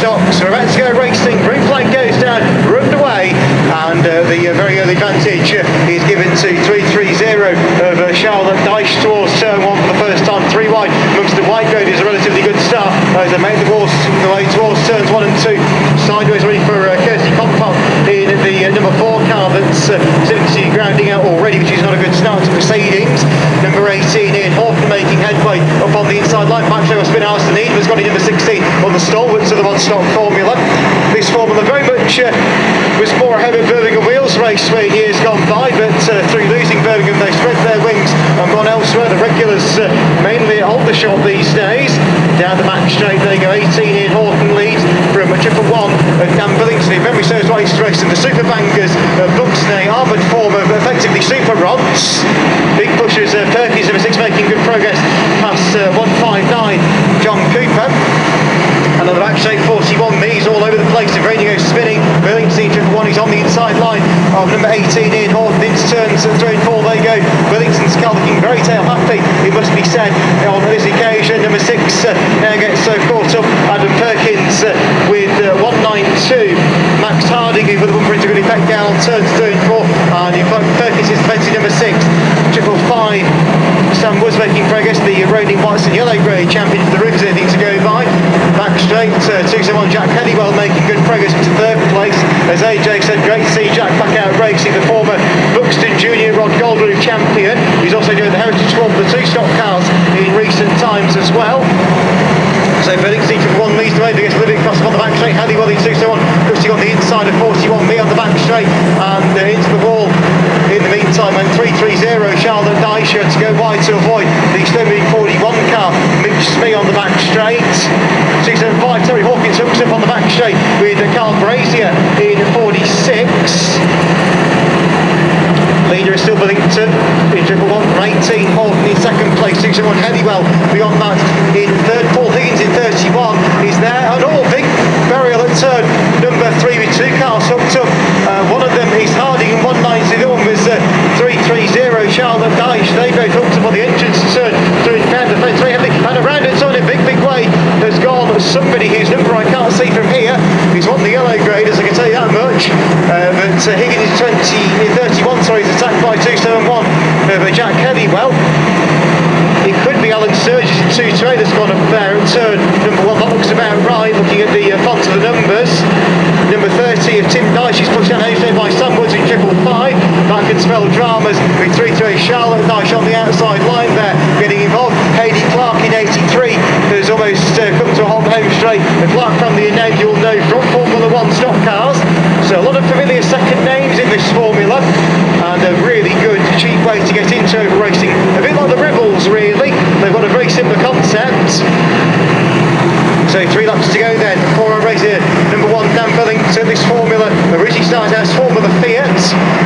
Modstox. We're about to go racing. Green flag goes down, we're underway, and the very early advantage is given to 330 of Charlotte Dyche towards turn 1 for the first time. 3 wide amongst the white road is a relatively good start as they make the way towards turns 1 and 2. Sideways ready for Kirsty Compop in the number 4 car that's simply grounding out already, which is not a good start to proceedings. Number 18 in Horton making headway up on the inside line. Back show spin Alison Eden has got in number 16 on the stalwarts of the Modstock formula. This formula very much was more ahead of Birmingham Wheels Raceway in years gone by, but through losing Birmingham they spread their wings and gone elsewhere. The regulars mainly at Aldershot these days. Down the back straight they go. 18 in Horton leads from a triple 1 at Dan Billingsley. Memory serves right race, and the super bangers of Buxney, armoured form of effectively super rods. Big pushers, Perkins number 6 making good progress past 159 John Cooper. And on the back straight 41 Mees all over the place. The radio spinning. Billingsley triple 1 is on the inside line of number 18 in Horton. Into turns 3 and 4 they go. Billington's car looking very tail happy, it must be said, on this occasion. Number 6 now gets so caught up. Adam Perkins with 192. Max Harding who for the bumper into good effect down on turns 3 and 4. And in fact Perkins is defending number 6. Triple 5 Sam was making progress. The reigning whites and yellow grey champion for the Rivers, anything to go by. Back straight 271 Jack Hellywell making good progress into 3rd place. As AJ said, great to see Jack back out racing. The former Buxton Junior Rod Goldroof champion. He's also doing the heritage squad for the 2 stock cars in recent times as well. So Billingsley from 1 leads the way, they get a little bit across on the back straight. Hallywell in 271, pushing on the inside of 41 Me on the back straight, and into the wall. In the meantime, and 330 Charlotte Dyche to go wide to avoid the Stoneway 41 car. Mitch Smee on the back straight. 275 Terry Hawkins hooks up on the back straight with Carl Brazier in 46. Leader is still Billington in triple 1. 18 Horton in 2nd place. 271 Hellywell beyond that in 3rd. Paul Higgins in 31 is there. And all big burial at turn number 3 with 2 cars hooked up. One of them is Harding and 190. The other one was 330 Charlotte Dyche. They both hooked up on the entrance turn through the fan defence very heavily. And around it on a big way has gone somebody whose number I can't see from here. He's won the yellow graders, I can tell you that much. But Higgins is 31, sorry, is attacked by 271 of Jack Hellywell. It could be Alan Sturgis in 2-2 that's gone up there at turn number 1. That looks about right, looking at the font of the numbers. Number 30 of Tim Dyche is pushed down by Sam Woods in triple 5. That can spell dramas with 3-3 Charlotte Dyche on the outside line there, getting involved. Hayley Clark in 83 has almost come to a halt home straight. The Clark family are named, you'll know, from Formula 1 stock cars. So a lot of familiar second names in this formula, and a really good, cheap way to get into racing. A bit like the Ribbles, really. They've got a very similar concept. So 3 laps to go then for a race here. Number 1, Dan Billington. This formula originally started as Formula Fiat,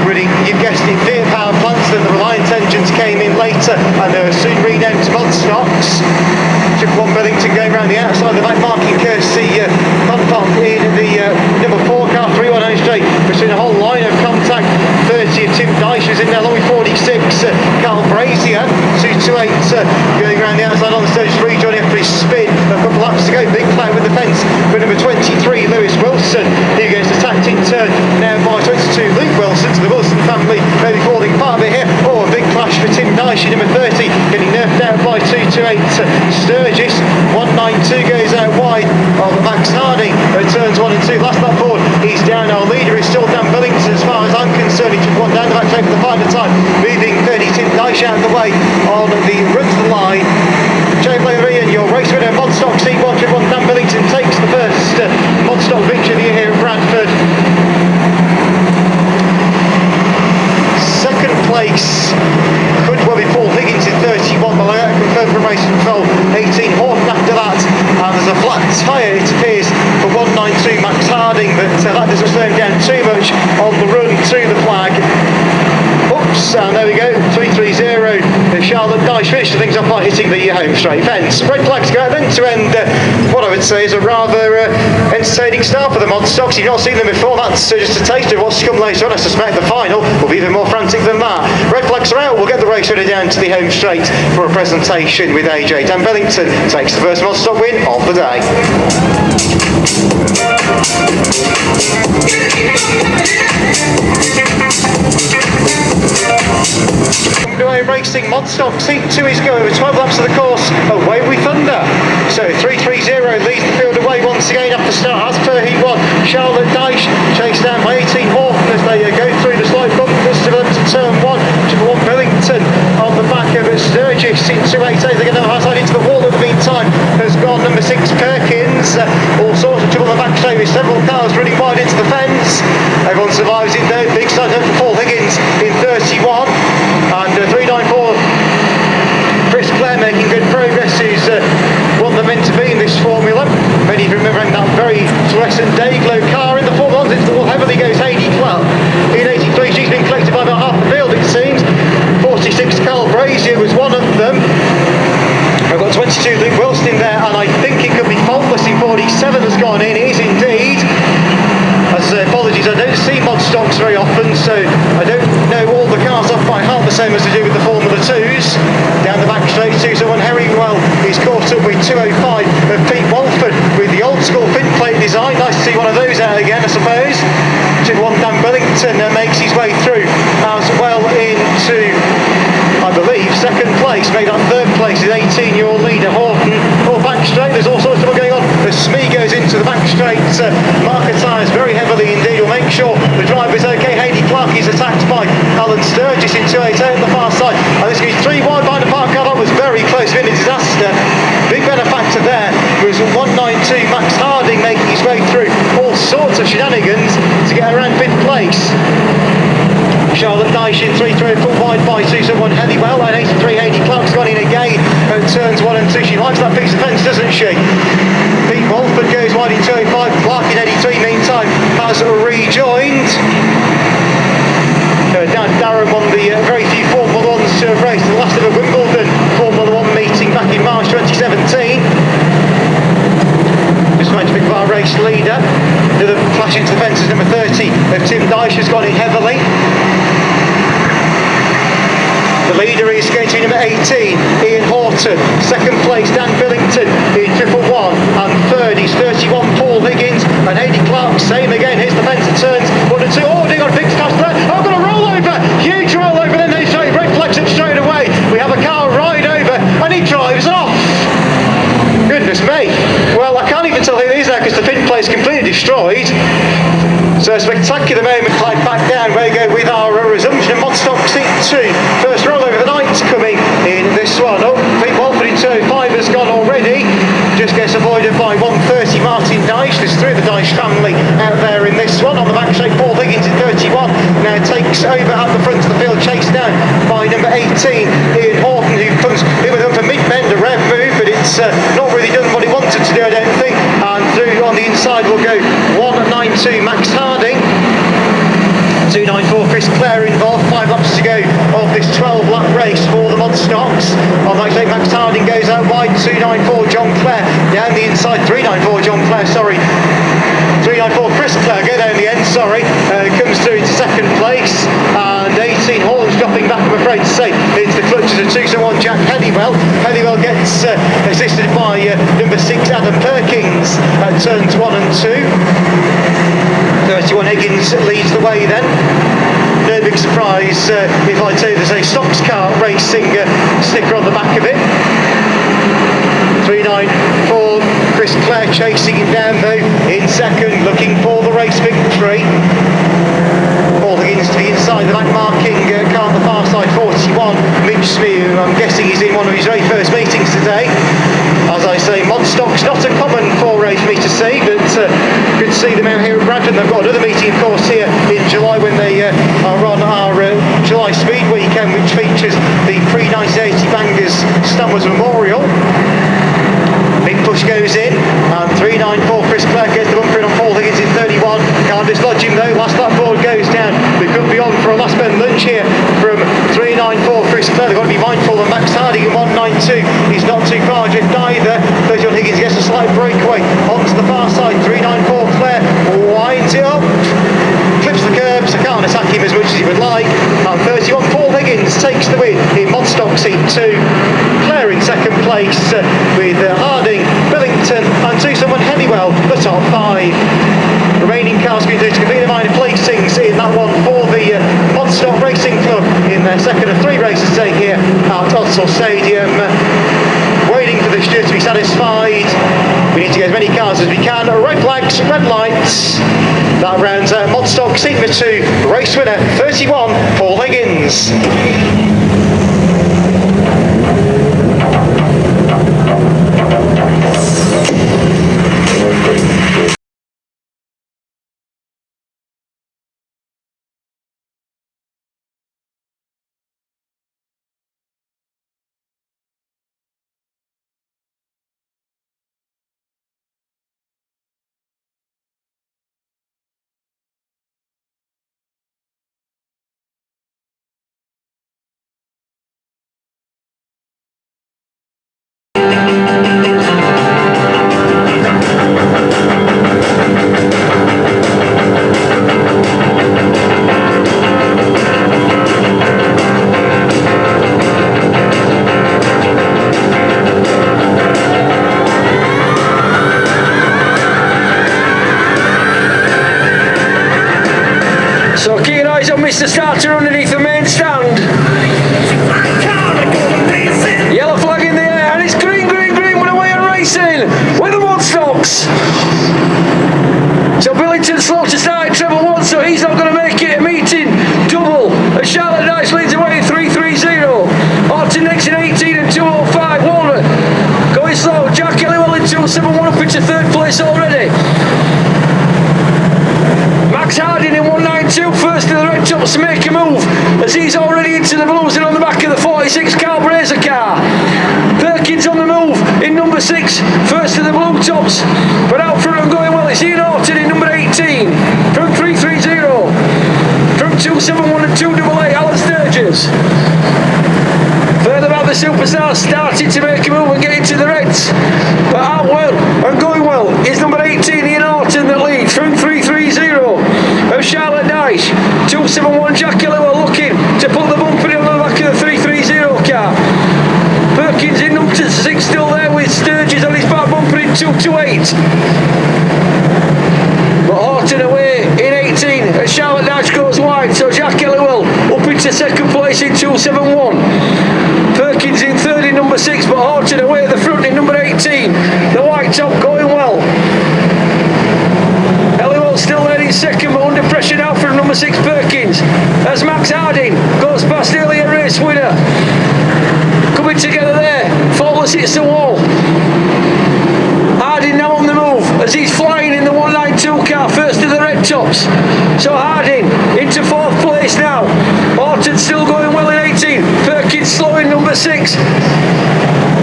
running, you've guessed it, Fiat power plants. Then the Reliant engines came in later, and they were soon renamed to Modstox. Triple 1 Billington going around the outside of the back, marking Kirsty Compop in the number 4 car. 3-1 home straight between a whole line of contact. 30 of Tim Dyche is in there, along with 46 Carl Brazier. 228 going around the outside on the stage. Rejoining after his spin. A couple laps to go. Big fight with the fence for number 23 Lewis Wilson. He gets attacked in turn now by 22 Luke Wilson. To the Wilson family maybe falling part of it here. Oh, a big clash for Tim Dyche in number 30, getting nerfed out by 228 Sturgis. 192 goes out wide of Max Harding at turns 1 and 2. Last lap forward, he's down. Our leader is still Dan Billington as far as I'm concerned. He took one down the back straight for the final time, moving 30 Tim Dyche out of the way on the run to the line. Jay Blair Ian, your race winner, Modstock C1 triple 1. Dan Billington takes the first Modstock victory of the year here at Bradford. Second place could well be Paul Higgins in 31, but I confirmed from race control. 18 Horton after that, and there's a flat tyre, it appears, for 192 Max Harding, but that doesn't slow him down too much on the run to the flag. Oops, and there we go, 330. Charlotte Dyche finished things off by hitting the home straight fence. Red flags go out then to end what I would say is a rather entertaining start for the Modstox. If you've not seen them before, that's just a taste of what's to come later on. I suspect the final will be even more frantic than that. Red flags are out, we'll get the race winner down to the home straight for a presentation with AJ. Dan Billington takes the first Modstock win of the day. Racing modstox heat 2 is going over 12 laps of the course. Away we thunder. So 330 leads the field away once again after start as per heat 1. Charlotte Dyche chased down by 18 Horton as they go through the slight bump to turn 1. Triple 1 Billington on the back of Sturgis in 288. They're going to outside into the wall in the meantime. Has gone number 6 Perkins. All sorts of trouble on the back straight with several cars running wide into the fence. Everyone survives it though. Big side for Paul Higgins in 31. And 394 Chris Clare making good progress, who's what they're meant to be in this formula. Many of you remember that very fluorescent Dayglow car in the Formula 1 into the wall heavily goes Heidi Clark. In 83 she's been collected by about half the field it seems. 46 Carl Brazier was one of them. I've got 22 Luke Wilson in there, and I think it could be faultless in 47 has gone in. It is indeed. As apologies, I don't see modstox very often, so I don't know all the cars off by heart the same as I do with the Formula 2s. Down the back straight, 201 Herringwell is caught up with 205 of Pete Walford with the old school fin plate design. Nice to see one of those out again, I suppose. 201 Dan Billington makes his way through as well into, I believe, second place. Made that third place is 18-year-old leader Horton. Or back straight, there's all sorts of stuff going on. As Smee goes into the back straight, marker tyres very heavily indeed. We'll make sure the driver's okay. Heidi Clark is attacked by Alan Sturgis in 288 on the far side. And this goes 3 wide behind the park car. That was very close, been a disaster. Big benefactor there was 192 Max Harding making his way through all sorts of shenanigans to get around 5th place. Charlotte Dyche in 3-3 full wide by 271 Headywell, and 83 Heidi Clark's gone in again at turns 1 and 2. She likes that piece of fence, doesn't she? Pete Walford goes wide in 205. Clark in 83 meantime has rejoined. Dan Darren won the very few Formula 1s to have raced the last of a Wimbledon Formula 1 meeting back in March 2017. Just trying to pick up our race leader. Another flash into the fences, number 30 of Tim Dyche has gone in heavily. The leader is going to be number 18, Ian Horton. Second place, Dan Billington in 111. And third is 31, Paul Higgins. And Heidi Clark, same again. Here's the fence that turns 1 and 2. Oh, they got a big crash there. Oh, got a rollover. Huge rollover. Then they straight reflex it straight away. We have a car right over and he drives off. Goodness me. Well, I can't even tell who it is now because the fin plate's completely destroyed. So a spectacular moment. Climb back down. We go with our resumption of modstox heat 2. First rollover of the night's coming in this one. Oh, Pete Walford in 205 has gone already. Just gets avoided by 130 Martin Dyche. There's 3 of the Dyche family out there in this one. On the back straight, Paul Higgins in 31 now takes over at the front of the field, chased down by number 18 Ian Horton, who comes in with him for mid-bend, a rev move, but it's not really done what he wanted to do, I don't think. And through on the inside will go 192 Max Harding. 294 Chris Clare involved, 5 laps to go of this 12-lap race for the modstox. On that straight, Max Harding goes out wide, 294 John Clare down the inside, 394 John Clare, sorry. 394 Chris Clare, go down the end, sorry. Comes through into second place, and 18 Horns dropping back, I'm afraid to say, into the clutches of 2-1 Jack Headywell. Headywell gets assisted by number 6 Adam Perkins at turns 1 and 2. 31 Higgins leads the way then. No big surprise if I tell you there's a Stocks Car Racing sticker on the back of it. 394 Chris Clare chasing him down though in second, looking for the race victory. Paul Higgins to the inside, the back marking car on the far side, 41 Mitch Smee, who I'm guessing is in one of his very first meetings today. As I say, modstox not a common foray for me to see, but good to see them out here at Bradford. They've got another meeting, of course, here in July when they are on our July Speed Weekend, which features the pre-1980 Bangers Stanworth Memorial. Big push goes in, and 394 Chris Clare gets the bumper in on Paul Higgins in 31. Can't dislodge him though, last lap board goes down. We could be on for a last man lunch here from 394 Chris Clare. They've got to be mindful of Max Harding in 192. He's not too far just either. 31 Higgins gets a slight breakaway onto the far side. 394 Clare winds it up, clips the curbs. I can't attack him as much as he would like. And 31 Paul Higgins takes the win in modstox heat 2. Clare in second place with Harding, Billington and 2-1 Headywell, the top 5. Remaining cars going to complete the minor placings in that one for the Modstock Racing Club in their second of 3 races today here Council Stadium, waiting for the steer to be satisfied. We need to get as many cars as we can. Red flags, red lights. That rounds out modstox heat number 2. Race winner 31, Paul Higgins. So keep your eyes on Mr. Starter underneath the main stand. Yellow flag in the air, and it's green, green, green, we're away and racing with the modstox. So Billington slow to start in treble 1, so he's not going to make it a meeting double. As Charlotte Dice leads away in 3.30. Horton next in 18 and 2.05. Warner going slow. Jack Elliwell in 2.71 up into third place already. Max Harding in 192, first to the red tops to make a move, as he's already into the blues and on the back of the 46 Carl Brazier car. Perkins on the move in number 6, first to the blue tops, but out front and going well, it's Ian Horton in number 18, from 3.30, from 2.71 and 2.88, Alan Sturgis. Further back, the superstar started to make a move and get into the reds, but out well and going well is number 18 Ian Horton that leads from 3.30 of Charlotte Dice. 2.71 Jack Elliwell looking to put the bumper in on the back of the 3.30 car. Perkins in number 6 still there with Sturgis on his back bumper in 2.28. But Horton away in 18 as Charlotte Dice goes wide, so Jack Elliwell up into second place in 2.71. Perkins in third in number 6, but Horton away at the front in number 18. The white top going well. Elliwell still there in second, but under pressure now from number 6 Perkins as Max Harding goes past earlier race winner. Coming together there, faultless hits the wall. Harding now on the move as he's flying in the 192 car, first to the red tops. So Harding into fourth place now. Horton still going well in 18. Perkins slow in number 6.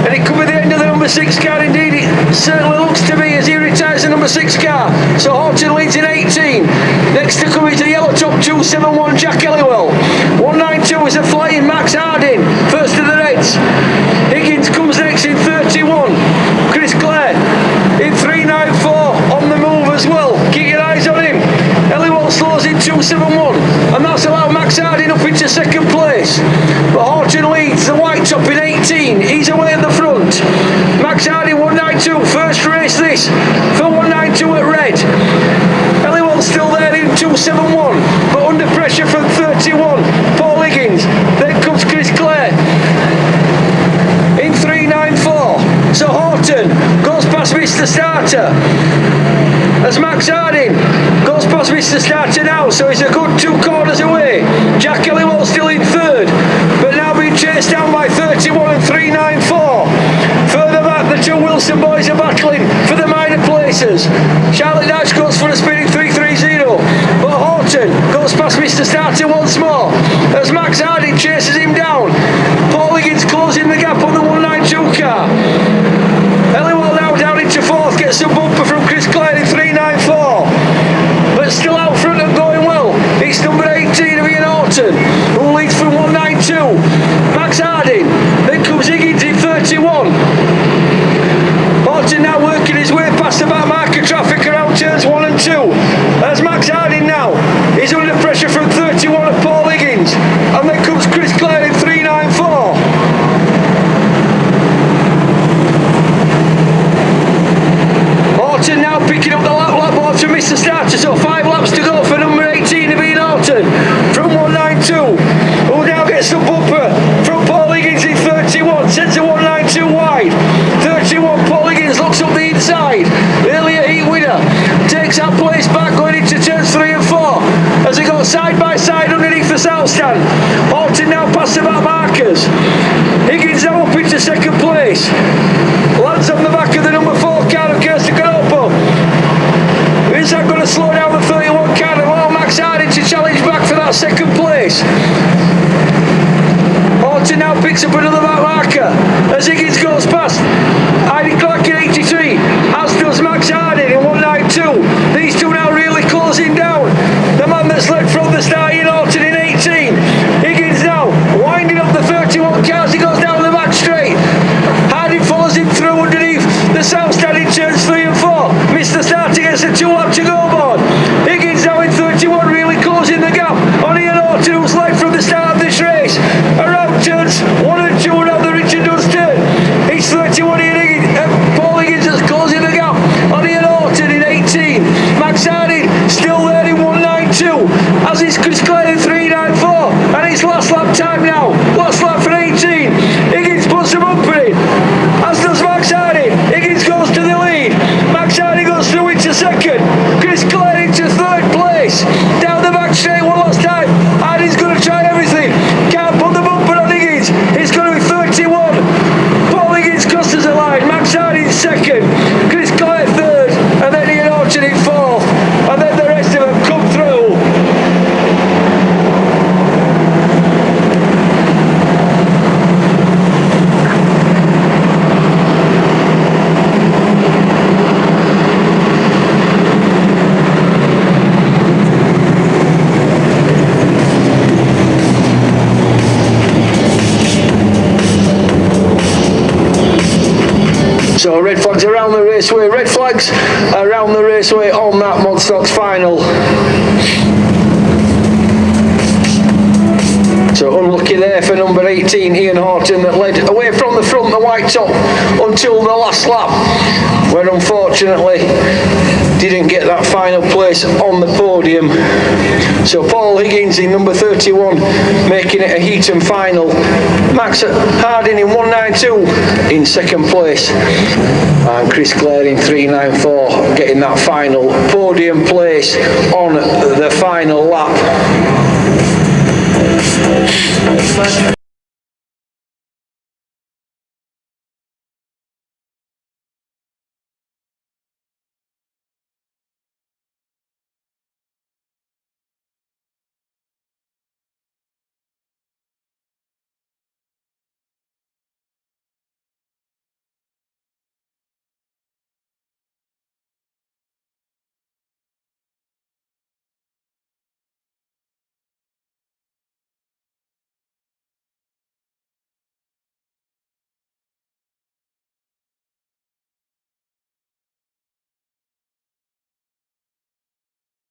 And it could be the end of the number 6 car, indeed it certainly looks to be, as he retires the number 6 car. So Horton leads in 18. Next to come is the yellow top 2.71 Jack Elliwell. 192 is a flying Max Harding, first to the reds. Higgins comes next in 31. Chris Clare in 3.94 on the move as well. Keep your eyes on him. Elliwell slows in 2.71, and that's allowed Max Harding up into second place. But Horton leads the white top in 18. He's away at the front. Max Harding 192, first race this for 192 at red. Elliwell still there in 2.71, but under pressure from 31. Paul Higgins. Then comes Chris Clare in 3.94. So Horton goes past Mr. Starter as Max Harding goes past Mr. Starter now, so he's a good 2 corners away. Jack Elliwell still in third, but now being chased down by 31 and 3.94. Further back, the 2 Wilson boys are battling for the minor places. Charlotte Dice goes for a spin in 3.30, but Horton goes past Mr. Starter once more as Max Harding chases him down. Paul Higgins closing the gap on the 192 car. Elliwell now down into fourth, gets a bumper from Chris Clare in 3.94, but still out front and going well. It's number 18 of Ian Horton, who leads from 192. Max Harding, then comes Higgins in 31. Horton now working his way past the back marker traffic around turns 1 and 2. As Max Harding now is under pressure from 31 of Paul that place back going into turns 3 and 4 as they go side by side underneath the south stand. Horton now past the back markers. Higgins now up into second place. Lands on the back of the number 4 car of Kirsten Canopo. Is that going to slow down the 31 car and allow Max Harding to challenge back for that second place? Horton now picks up another back marker as Higgins goes past. Heidi Clark in 83, as does Max Harding in 192. These two now really closing down. The man that's led from the start, Ian Horton in 18. Higgins now winding up the 31 cars. He goes down the back straight. Harding follows him through underneath the south stand in turns 3 and 4. Missed the start against the 2 lap to go board. Higgins now in 31, really closing the gap on Ian Horton, who's led from the start of this race. Around turns 1 and 2 around the Richard Dunst turn. It's 31 Ian Higgins. Paul Higgins is closing the gap on Ian Horton in 18. Max Harding still there in 192 as it's Chris Clare in 394, and it's last lap time now. Last lap for 18. Higgins puts the bumper in, as does Max Harding. Higgins goes to the lead. Max Harding goes through into second. Chris Clare into third place. Down the back straight one last time. Harding's going to try everything. Can't put the bumper on Higgins. It's going to be 31. Paul Higgins crosses the line. Max Harding second. Chris Clare third. And then Ian Horton in fourth. And then the rest of them come through. So red flags around the raceway, red flags around the raceway on that modstox final. So unlucky there for number 18 Ian Horton, that led away from the front, the white top, until the last lap, where unfortunately didn't get that final place on the podium. So Paul Higgins in number 31 making it a heat and final. Max Harding in 192 in second place, and Chris Clare in 394 getting that final podium place on the final lap.